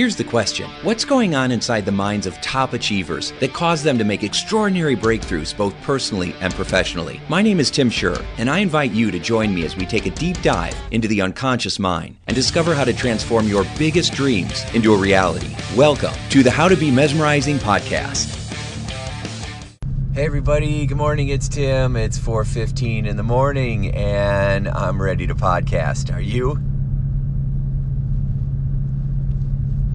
Here's the question. What's going on inside the minds of top achievers that cause them to make extraordinary breakthroughs both personally and professionally? My name is Tim Shurr, and I invite you to join me as we take a deep dive into the unconscious mind and discover how to transform your biggest dreams into a reality. Welcome to the How to Be Mesmerizing podcast. Hey everybody, good morning, it's Tim. It's 4:15 in the morning and I'm ready to podcast. Are you?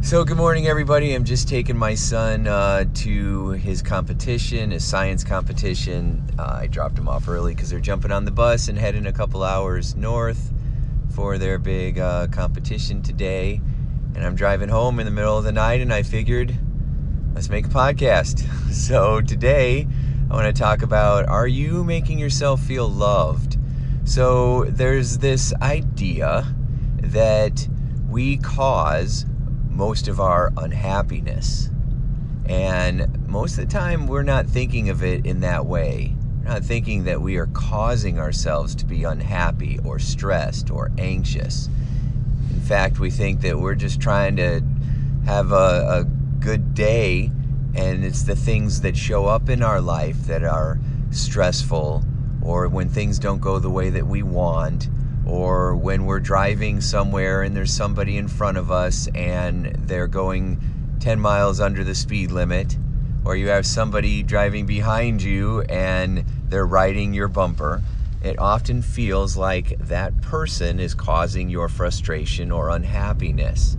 So good morning everybody. I'm just taking my son to his competition, his science competition. I dropped him off early because they're jumping on the bus and heading a couple hours north for their big competition today. And I'm driving home in the middle of the night and I figured, let's make a podcast. So today I want to talk about, are you making yourself feel loved? So there's this idea that we cause most of our unhappiness. And most of the time we're not thinking of it in that way. We're not thinking that we are causing ourselves to be unhappy or stressed or anxious. In fact, we think that we're just trying to have a good day, and it's the things that show up in our life that are stressful, or when things don't go the way that we want, or when we're driving somewhere and there's somebody in front of us and they're going 10 miles under the speed limit, or you have somebody driving behind you and they're riding your bumper. It often feels like that person is causing your frustration or unhappiness,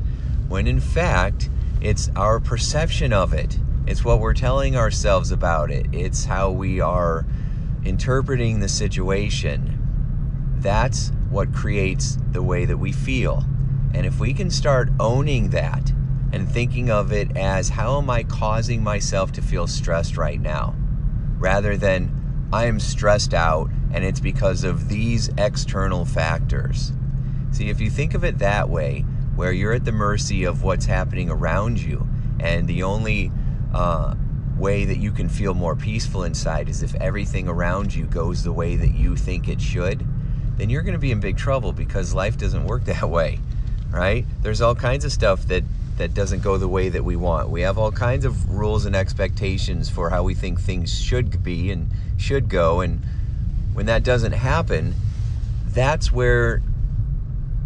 when in fact, it's our perception of it. It's what we're telling ourselves about it. It's how we are interpreting the situation. That's what creates the way that we feel. And if we can start owning that and thinking of it as, how am I causing myself to feel stressed right now? Rather than, I am stressed out and it's because of these external factors. See, if you think of it that way, where you're at the mercy of what's happening around you, and the only way that you can feel more peaceful inside is if everything around you goes the way that you think it should, then you're going to be in big trouble, because life doesn't work that way, right? There's all kinds of stuff that doesn't go the way that we want. We have all kinds of rules and expectations for how we think things should be and should go, and when that doesn't happen, that's where,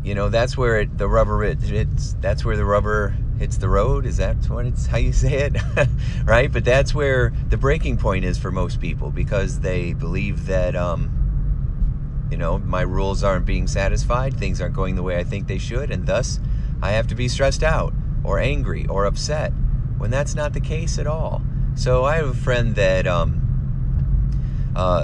that's where the rubber hits. That's where the rubber hits the road. Is that how you say it? Right? But that's where the breaking point is for most people, because they believe that, my rules aren't being satisfied, things aren't going the way I think they should, and thus I have to be stressed out or angry or upset, when that's not the case at all. So I have a friend that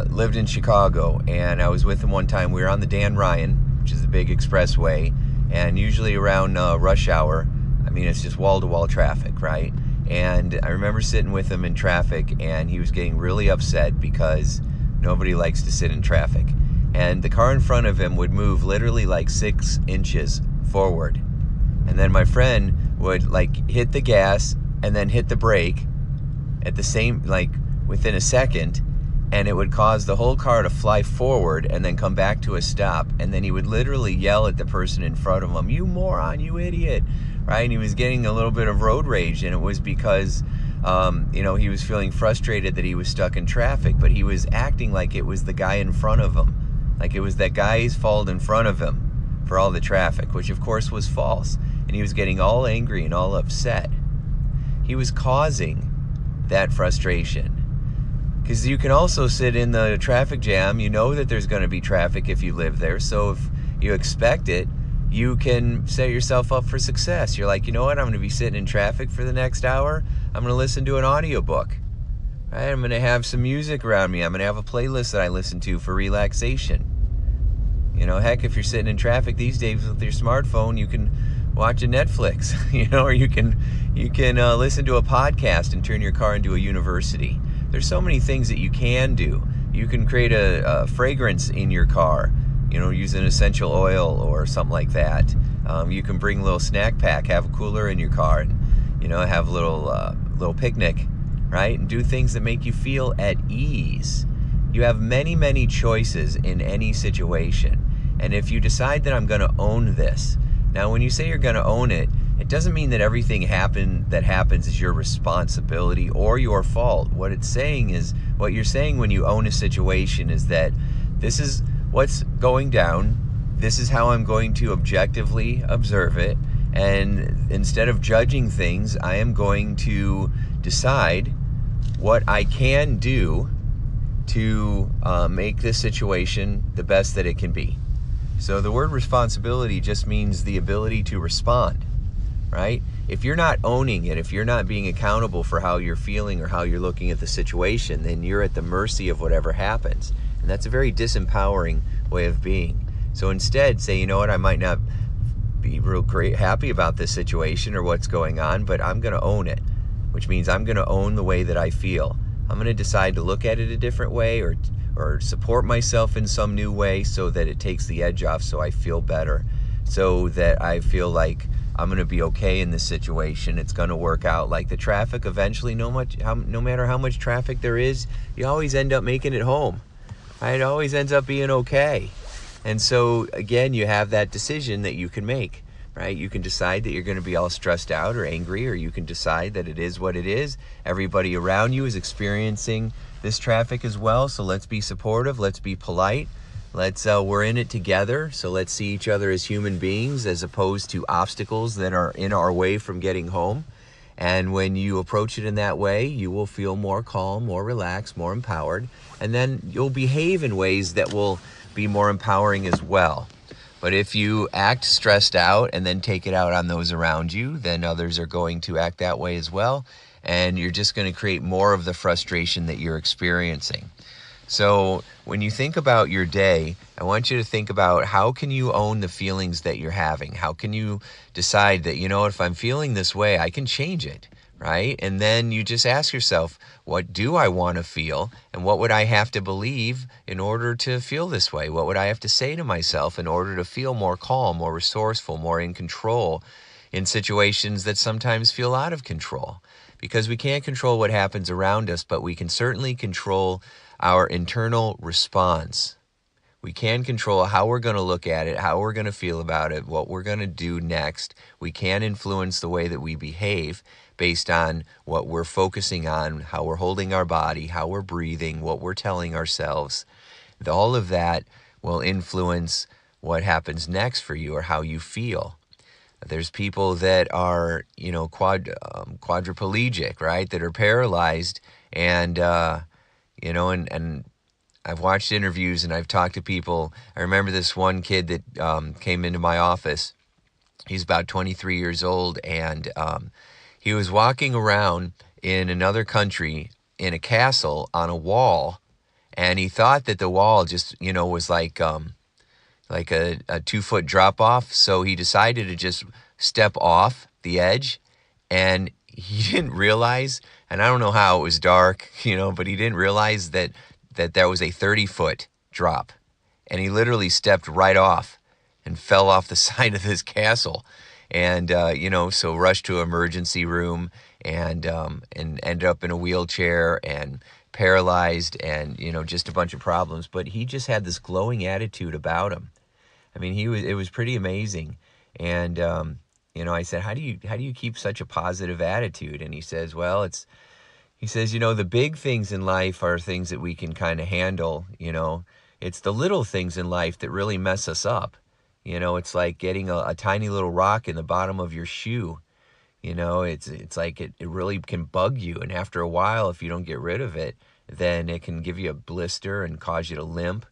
lived in Chicago, and I was with him one time. We were on the Dan Ryan, which is the big expressway, and usually around rush hour, it's just wall-to-wall traffic, right? And I remember sitting with him in traffic, and he was getting really upset because nobody likes to sit in traffic. And the car in front of him would move literally like 6 inches forward. And then my friend would hit the gas and then hit the brake at the same, within a second, and it would cause the whole car to fly forward and then come back to a stop. And then he would literally yell at the person in front of him, "You moron, you idiot," right? And he was getting a little bit of road rage, and it was because, he was feeling frustrated that he was stuck in traffic, but he was acting like it was the guy in front of him. Like it was that guy's fault in front of him for all the traffic, which of course was false. And he was getting all angry and all upset. He was causing that frustration. Because you can also sit in the traffic jam. You know that there's going to be traffic if you live there. So if you expect it, you can set yourself up for success. You're like, you know what? I'm going to be sitting in traffic for the next hour. I'm going to listen to an audiobook. Right? I'm going to have some music around me. I'm going to have a playlist that I listen to for relaxation. Heck, if you're sitting in traffic these days with your smartphone, you can watch a Netflix, or you can listen to a podcast and turn your car into a university. There's so many things that you can do. You can create a fragrance in your car, use an essential oil or something like that. You can bring a little snack pack, have a cooler in your car, and have a little picnic, right? And do things that make you feel at ease. You have many, many choices in any situation. And if you decide that I'm going to own this, now when you say you're going to own it, It doesn't mean that everything that happens is your responsibility or your fault. What you're saying when you own a situation is that this is what's going down, this is how I'm going to objectively observe it, and instead of judging things, I am going to decide what I can do to make this situation the best that it can be. So the word responsibility just means the ability to respond, right? If you're not owning it, if you're not being accountable for how you're feeling or how you're looking at the situation, then you're at the mercy of whatever happens. And that's a very disempowering way of being. So instead, say, you know what, I might not be real happy about this situation or what's going on, but I'm going to own it, which means I'm going to own the way that I feel. I'm going to decide to look at it a different way or support myself in some new way so that it takes the edge off, so I feel better, so that I feel like I'm going to be okay in this situation. It's going to work out. Like the traffic, eventually, no matter how much traffic there is, you always end up making it home. Right? It always ends up being okay. And so, again, you have that decision that you can make. Right? You can decide that you're going to be all stressed out or angry, or you can decide that it is what it is. Everybody around you is experiencing this traffic as well, so let's be supportive, let's be polite, we're in it together, so let's see each other as human beings as opposed to obstacles that are in our way from getting home. And when you approach it in that way, you will feel more calm, more relaxed, more empowered, and then you'll behave in ways that will be more empowering as well. But if you act stressed out and then take it out on those around you, then others are going to act that way as well. And you're just going to create more of the frustration that you're experiencing. So when you think about your day, I want you to think about how can you own the feelings that you're having? How can you decide that, you know, if I'm feeling this way, I can change it, right? And then you just ask yourself, what do I want to feel? And what would I have to believe in order to feel this way? What would I have to say to myself in order to feel more calm, more resourceful, more in control in situations that sometimes feel out of control? Because we can't control what happens around us, but we can certainly control our internal response. We can control how we're going to look at it, how we're going to feel about it, what we're going to do next. We can influence the way that we behave based on what we're focusing on, how we're holding our body, how we're breathing, what we're telling ourselves. All of that will influence what happens next for you or how you feel. There's people that are, you know, quadriplegic, right, that are paralyzed, and you know, and I've watched interviews and I've talked to people. I remember this one kid that came into my office. He's about 23 years old, and he was walking around in another country in a castle on a wall, and he thought that the wall just, you know, was like a 2-foot drop off. So he decided to just step off the edge, and he didn't realize, and I don't know how, it was dark, you know, but he didn't realize that there was a 30-foot drop, and he literally stepped right off and fell off the side of this castle, and you know, so rushed to an emergency room and ended up in a wheelchair and paralyzed, and you know, just a bunch of problems. But he just had this glowing attitude about him. I mean, it was pretty amazing. And you know, I said, how do you keep such a positive attitude? And he says, well, he says, you know, the big things in life are things that we can kind of handle, you know. It's the little things in life that really mess us up. You know, it's like getting a tiny little rock in the bottom of your shoe. You know, it's like it really can bug you. And after a while, if you don't get rid of it, then it can give you a blister and cause you to limp,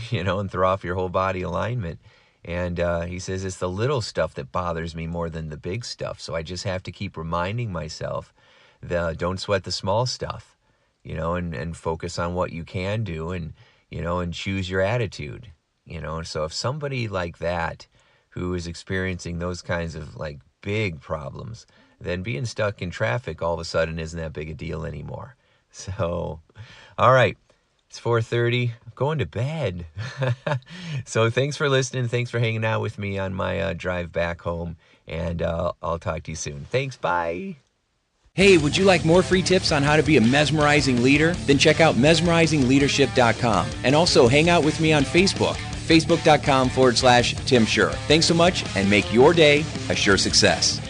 you know, and throw off your whole body alignment. And he says, it's the little stuff that bothers me more than the big stuff. So I just have to keep reminding myself that don't sweat the small stuff, you know, and focus on what you can do, and, you know, and choose your attitude, you know. And so if somebody like that who is experiencing those kinds of like big problems, then being stuck in traffic all of a sudden isn't that big a deal anymore. So, all right. It's 4:30. I'm going to bed. So thanks for listening. Thanks for hanging out with me on my drive back home. And I'll talk to you soon. Thanks. Bye. Hey, would you like more free tips on how to be a mesmerizing leader? Then check out mesmerizingleadership.com. And also hang out with me on Facebook, facebook.com/Tim Shurr. Thanks so much, and make your day a sure success.